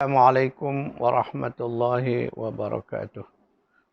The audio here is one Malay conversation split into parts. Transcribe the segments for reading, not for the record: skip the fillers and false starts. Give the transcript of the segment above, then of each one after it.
Assalamualaikum warahmatullahi wabarakatuh.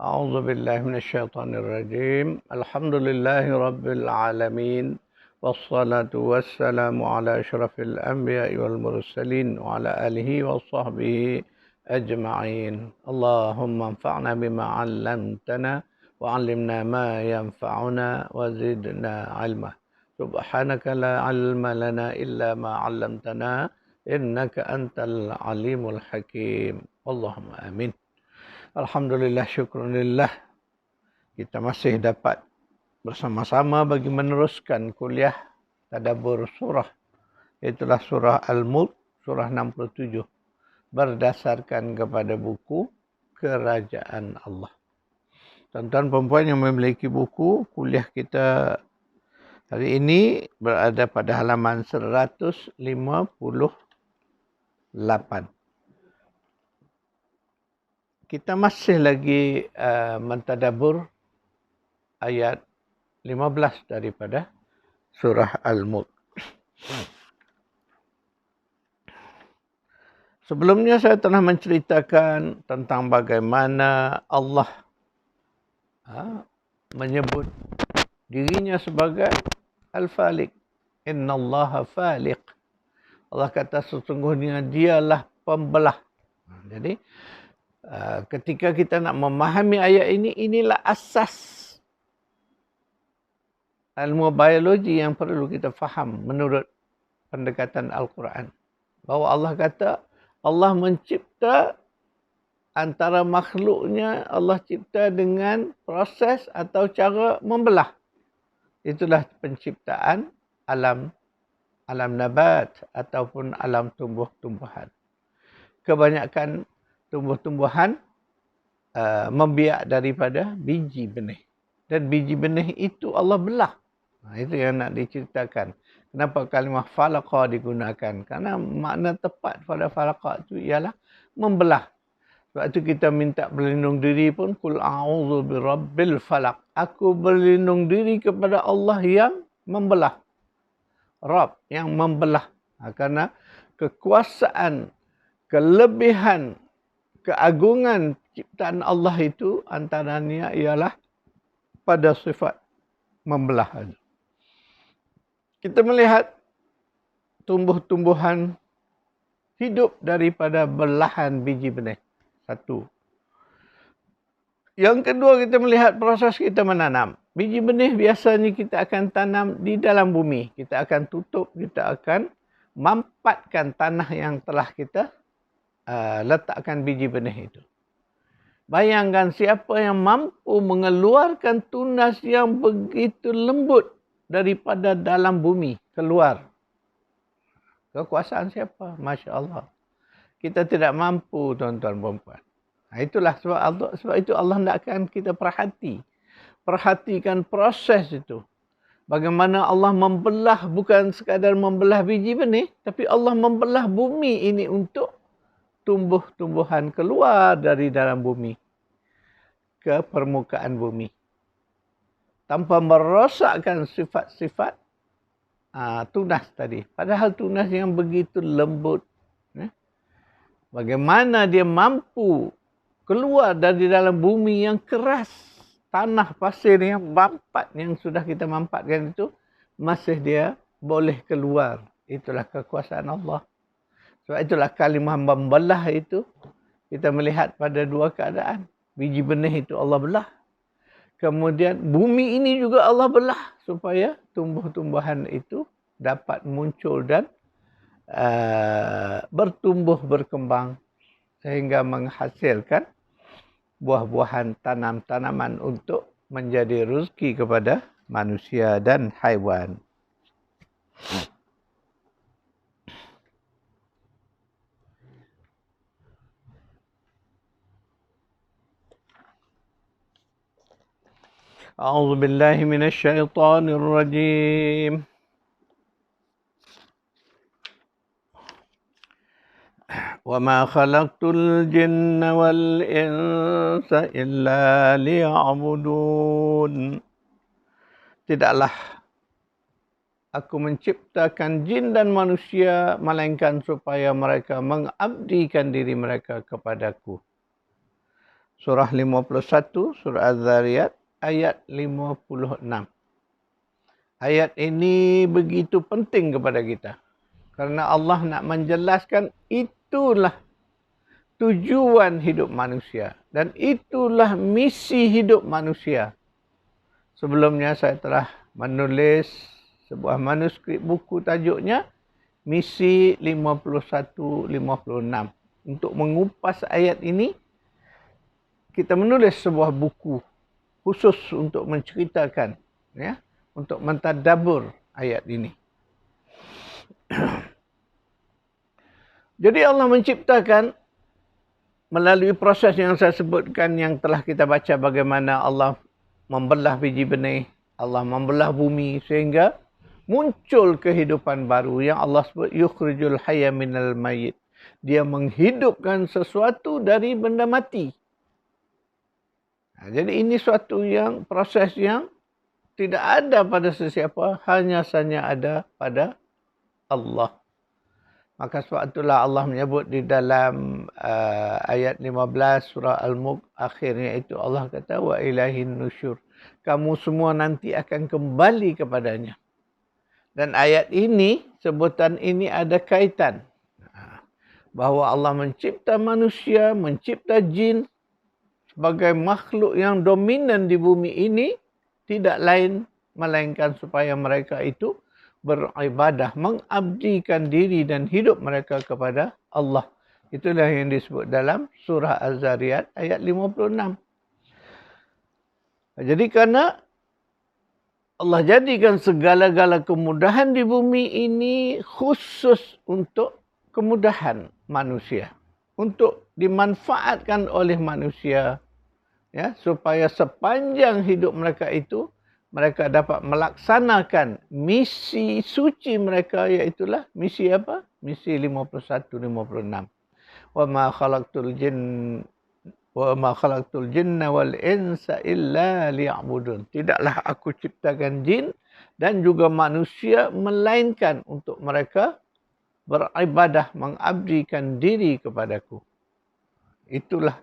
A'udzu billahi minasyaitonir rajim. Alhamdulillahi rabbil alamin. Wassalatu wassalamu ala asyrafil anbiya'i wal mursalin wa ala alihi wa sahbihi ajma'in. Allahumma anfa'na bima 'allamtana wa 'allimna ma yanfa'una wa zidna 'ilma. Subhanaka la 'ilma lana illa ma 'allamtana. Innaka antal alimul hakim. Allahumma amin. Alhamdulillah, syukrunillah. Kita masih dapat bersama-sama bagi meneruskan kuliah tadabbur surah. Itulah surah Al-Mulk, surah 67. Berdasarkan kepada buku Kerajaan Allah. Tuan-tuan perempuan yang memiliki buku, kuliah kita hari ini berada pada halaman 158. Kita masih lagi mentadabbur ayat 15 daripada surah Al-Mulk. Sebelumnya saya telah menceritakan tentang bagaimana Allah menyebut dirinya sebagai Al-Faliq. Innallaha faliq. Allah kata sesungguhnya dialah pembelah. Jadi ketika kita nak memahami ayat ini, inilah asas ilmu biologi yang perlu kita faham menurut pendekatan Al-Quran. Bahawa Allah kata, Allah mencipta antara makhluknya, Allah cipta dengan proses atau cara membelah. Itulah penciptaan alam nabat ataupun alam tumbuh-tumbuhan. Kebanyakan tumbuh-tumbuhan membiak daripada biji benih. Dan biji benih itu Allah belah. Itu yang nak diceritakan. Kenapa kalimah falaqa digunakan? Karena makna tepat pada falaqa itu ialah membelah. Sebab itu kita minta berlindung diri pun. Qul a'udzu birabbil falaq. Aku berlindung diri kepada Allah yang membelah. Rabb yang membelah. Karena kekuasaan, kelebihan, keagungan ciptaan Allah itu antaranya ialah pada sifat membelah. Kita melihat tumbuh-tumbuhan hidup daripada belahan biji benih. Satu. Yang kedua, kita melihat proses kita menanam. Biji benih biasanya kita akan tanam di dalam bumi. Kita akan tutup, kita akan mampatkan tanah yang telah kita letakkan biji benih itu. Bayangkan siapa yang mampu mengeluarkan tunas yang begitu lembut daripada dalam bumi keluar. Kekuasaan siapa? Masya Allah. Kita tidak mampu, tuan-tuan perempuan. Itulah sebab itu Allah hendakkan kita perhatikan proses itu. Bagaimana Allah membelah, bukan sekadar membelah biji benih, tapi Allah membelah bumi ini untuk tumbuh-tumbuhan keluar dari dalam bumi ke permukaan bumi. Tanpa merosakkan sifat-sifat tunas tadi. Padahal tunas yang begitu lembut. Bagaimana dia mampu keluar dari dalam bumi yang keras. Tanah pasir yang mampat, yang sudah kita mampatkan itu, masih dia boleh keluar. Itulah kekuasaan Allah. Sebab itulah kalimah membelah itu, kita melihat pada dua keadaan. Biji benih itu Allah belah. Kemudian bumi ini juga Allah belah supaya tumbuh-tumbuhan itu dapat muncul dan bertumbuh, berkembang sehingga menghasilkan buah-buahan, tanaman untuk menjadi rezeki kepada manusia dan haiwan. A'udzu billahi minasyaitonir rajim. وَمَا خَلَقْتُ الْجِنَّ وَالْإِنسَ إِلَّا لِيَعْبُدُونَ. Tidaklah Aku menciptakan jin dan manusia melainkan supaya mereka mengabdikan diri mereka kepadaku. Surah 51, Surah Az-Zariyat, ayat 56. Ayat ini begitu penting kepada kita. Kerana Allah nak menjelaskan itulah tujuan hidup manusia. Dan itulah misi hidup manusia. Sebelumnya saya telah menulis sebuah manuskrip buku tajuknya Misi 51-56. Untuk mengupas ayat ini, kita menulis sebuah buku khusus untuk menceritakan, ya, untuk mentadabbur ayat ini. Jadi Allah menciptakan melalui proses yang saya sebutkan yang telah kita baca, bagaimana Allah membelah biji benih, Allah membelah bumi sehingga muncul kehidupan baru yang Allah sebut yukhrijul hayya minal mayyit. Dia menghidupkan sesuatu dari benda mati. Jadi ini suatu yang proses yang tidak ada pada sesiapa, hanya saja ada pada Allah. Maka sebab itulah Allah menyebut di dalam ayat 15 surah Al-Mulk akhirnya itu Allah kata wa ilahin nusyur. Kamu semua nanti akan kembali kepadanya. Dan ayat ini, sebutan ini ada kaitan. Bahawa Allah mencipta manusia, mencipta jin sebagai makhluk yang dominan di bumi ini, tidak lain melainkan supaya mereka itu beribadah, mengabdikan diri dan hidup mereka kepada Allah. Itulah yang disebut dalam surah Az-Zariyat ayat 56. Jadi kerana Allah jadikan segala-gala kemudahan di bumi ini khusus untuk kemudahan manusia. Untuk dimanfaatkan oleh manusia, ya, supaya sepanjang hidup mereka itu mereka dapat melaksanakan misi suci mereka, iaitulah misi apa? Misi 51-56. Wa ma khalaqtul jinna wal insa illa liya'budun. Tidaklah aku ciptakan jin dan juga manusia melainkan untuk mereka beribadah, mengabdikan diri kepadaku. Itulah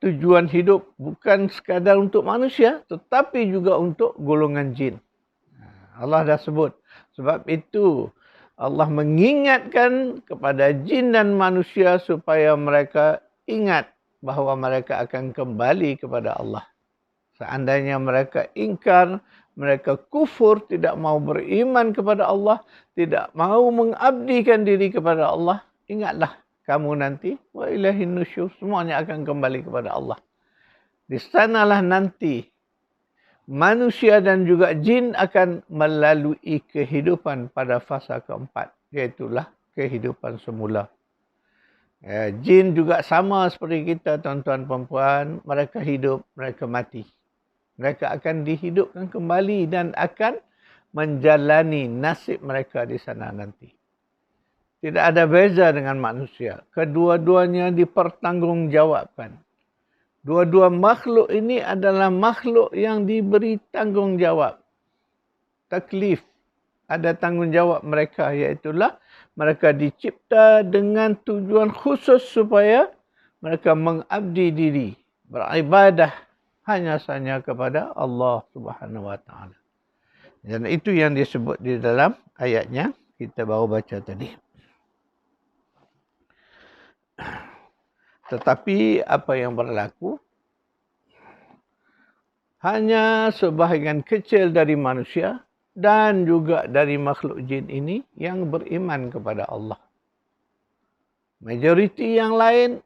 tujuan hidup, bukan sekadar untuk manusia tetapi juga untuk golongan jin. Allah dah sebut. Sebab itu Allah mengingatkan kepada jin dan manusia supaya mereka ingat bahawa mereka akan kembali kepada Allah. Seandainya mereka ingkar, mereka kufur, tidak mau beriman kepada Allah, tidak mau mengabdikan diri kepada Allah, ingatlah kamu nanti wa ilahin nusyur, semuanya akan kembali kepada Allah. Di sanalah nanti manusia dan juga jin akan melalui kehidupan pada fasa keempat, iaitulah kehidupan semula. Jin juga sama seperti kita, tuan-tuan perempuan, mereka hidup, mereka mati. Mereka akan dihidupkan kembali dan akan menjalani nasib mereka di sana nanti. Tidak ada beza dengan manusia. Kedua-duanya dipertanggungjawabkan. Dua-dua makhluk ini adalah makhluk yang diberi tanggungjawab. Taklif. Ada tanggungjawab mereka, iaitulah mereka dicipta dengan tujuan khusus supaya mereka mengabdi diri, beribadah hanya sahaja kepada Allah Subhanahu Wa Taala. Dan itu yang disebut di dalam ayatnya kita baru baca tadi. Tetapi apa yang berlaku, hanya sebahagian kecil dari manusia dan juga dari makhluk jin ini yang beriman kepada Allah. Majoriti yang lain,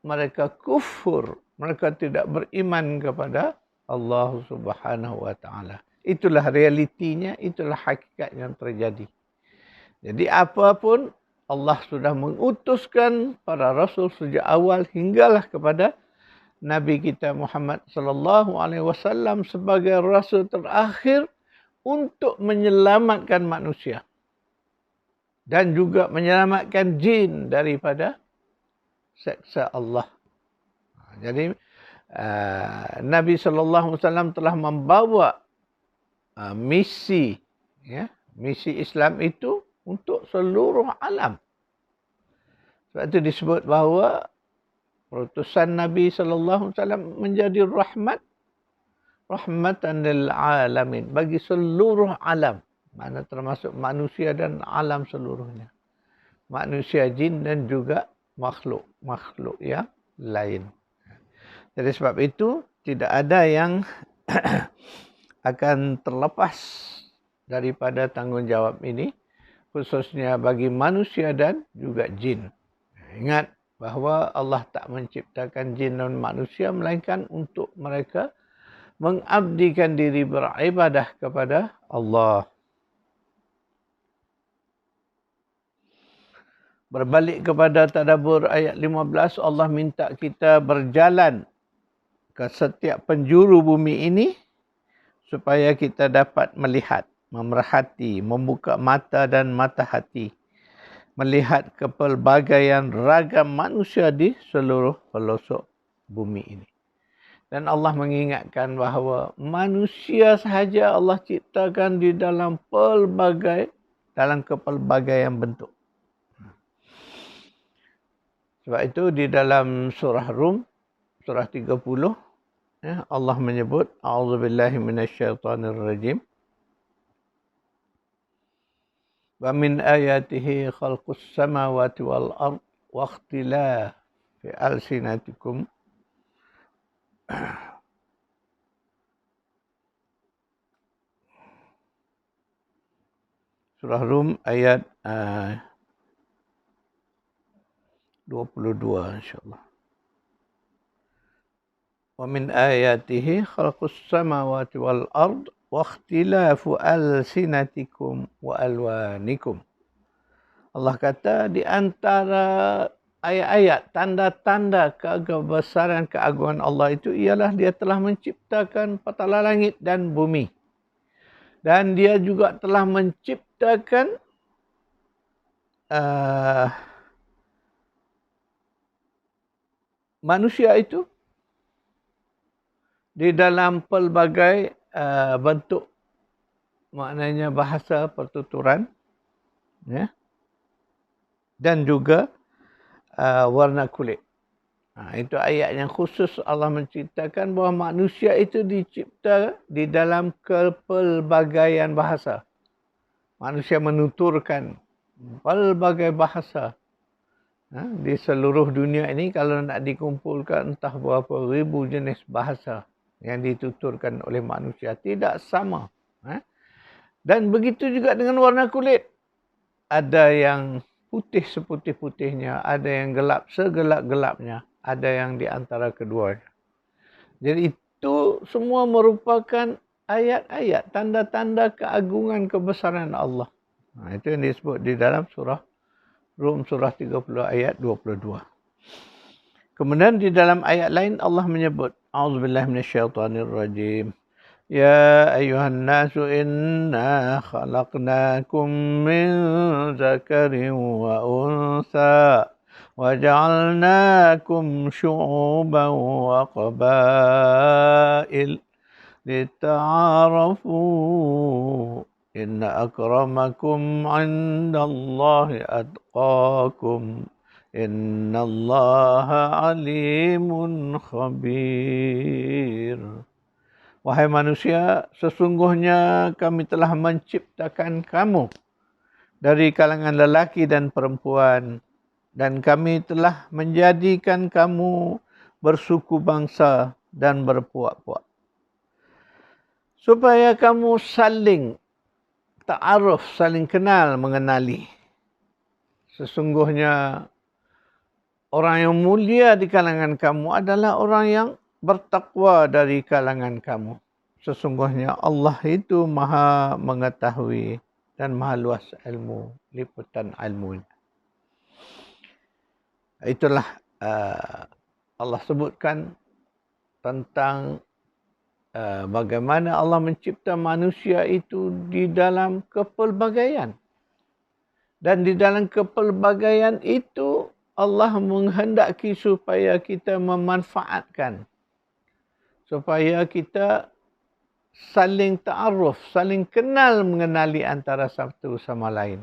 mereka kufur. Mereka tidak beriman kepada Allah Subhanahu Wa Taala. Itulah realitinya, itulah hakikat yang terjadi. Jadi apapun, Allah sudah mengutuskan para rasul sejak awal hinggalah kepada Nabi kita Muhammad sallallahu alaihi wasallam sebagai rasul terakhir untuk menyelamatkan manusia dan juga menyelamatkan jin daripada seksa Allah. Jadi Nabi sallallahu alaihi wasallam telah membawa misi, ya, Misi Islam itu untuk seluruh alam. Sebab itu disebut bahawa perutusan Nabi sallallahu alaihi wasallam menjadi rahmatan lil alamin, bagi seluruh alam. Mana termasuk manusia dan alam seluruhnya. Manusia, jin dan juga makhluk yang lain. Jadi sebab itu tidak ada yang akan terlepas daripada tanggungjawab ini, khususnya bagi manusia dan juga jin. Ingat bahawa Allah tak menciptakan jin dan manusia melainkan untuk mereka mengabdikan diri beribadah kepada Allah. Berbalik kepada tadabbur ayat 15, Allah minta kita berjalan ke setiap penjuru bumi ini supaya kita dapat melihat, memerhati, membuka mata dan mata hati, melihat kepelbagaian ragam manusia di seluruh pelosok bumi ini. Dan Allah mengingatkan bahawa manusia sahaja Allah ciptakan di dalam kepelbagaian bentuk. Sebab itu di dalam surah Rum, surah 30, Allah menyebut, A'udzubillahi minasyaitonirrajim. Wa min ayatihi khalqus samawati wal ard wa ikhtilafi alsinatikum. Surah Rum ayat 22 insyaAllah. Wa min ayatihi khalqus samawati wal ard wa ikhtilafu alsinatikum wa alwanikum. Allah kata di antara ayat-ayat, tanda-tanda kebesaran keagungan Allah itu ialah Dia telah menciptakan petala langit dan bumi. Dan Dia juga telah menciptakan manusia itu di dalam pelbagai bentuk, maknanya bahasa pertuturan, ya, dan juga warna kulit. Itu ayat yang khusus Allah menciptakan bahawa manusia itu dicipta di dalam kepelbagaian bahasa. Manusia menuturkan pelbagai bahasa. Di seluruh dunia ini kalau nak dikumpulkan entah berapa ribu jenis bahasa yang dituturkan oleh manusia, tidak sama. Dan begitu juga dengan warna kulit. Ada yang putih seputih-putihnya, ada yang gelap segelap-gelapnya, ada yang di antara keduanya. Jadi itu semua merupakan ayat-ayat, tanda-tanda keagungan kebesaran Allah. Itu yang disebut di dalam surah Rum surah 30 ayat 22. Kemudian di dalam ayat lain Allah menyebut, A'udzubillahi minasyaitonirrajim. Ya ayyuhan nasu inna khalaqnakum min zakarin wa unsa wa ja'alnakum syu'uban wa qabail lita'arafu. Inna akramakum 'indallahi atqakum. Innallaha alimun khabir. Wahai manusia, sesungguhnya kami telah menciptakan kamu dari kalangan lelaki dan perempuan, dan kami telah menjadikan kamu bersuku bangsa dan berpuak-puak, supaya kamu saling ta'aruf, saling kenal, mengenali. Sesungguhnya orang yang mulia di kalangan kamu adalah orang yang bertakwa dari kalangan kamu. Sesungguhnya Allah itu maha mengetahui dan maha luas ilmu, liputan ilmunya. Itulah Allah sebutkan tentang bagaimana Allah mencipta manusia itu di dalam kepelbagaian. Dan di dalam kepelbagaian itu Allah menghendaki supaya kita memanfaatkan, supaya kita saling ta'aruf, saling kenal mengenali antara satu sama lain.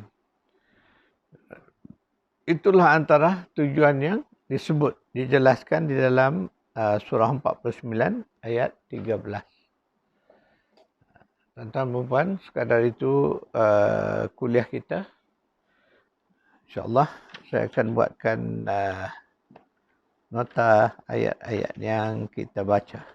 Itulah antara tujuan yang disebut, dijelaskan di dalam surah 49 ayat 13. Tuan-tuan dan puan, sekadar itu kuliah kita. InsyaAllah saya akan buatkan nota ayat-ayat yang kita baca.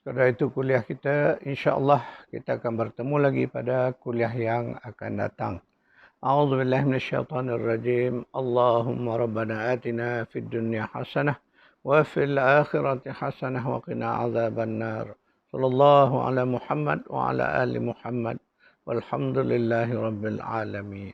Sekadar itu kuliah kita, insyaAllah kita akan bertemu lagi pada kuliah yang akan datang. A'udzu billahi minasyaitonir rajim. Allahumma rabbana atina fid dunya hasanah wa fil akhirati hasanah wa qina adzabannar. Sallallahu ala Muhammad wa ala ali Muhammad. Walhamdulillahi rabbil alamin.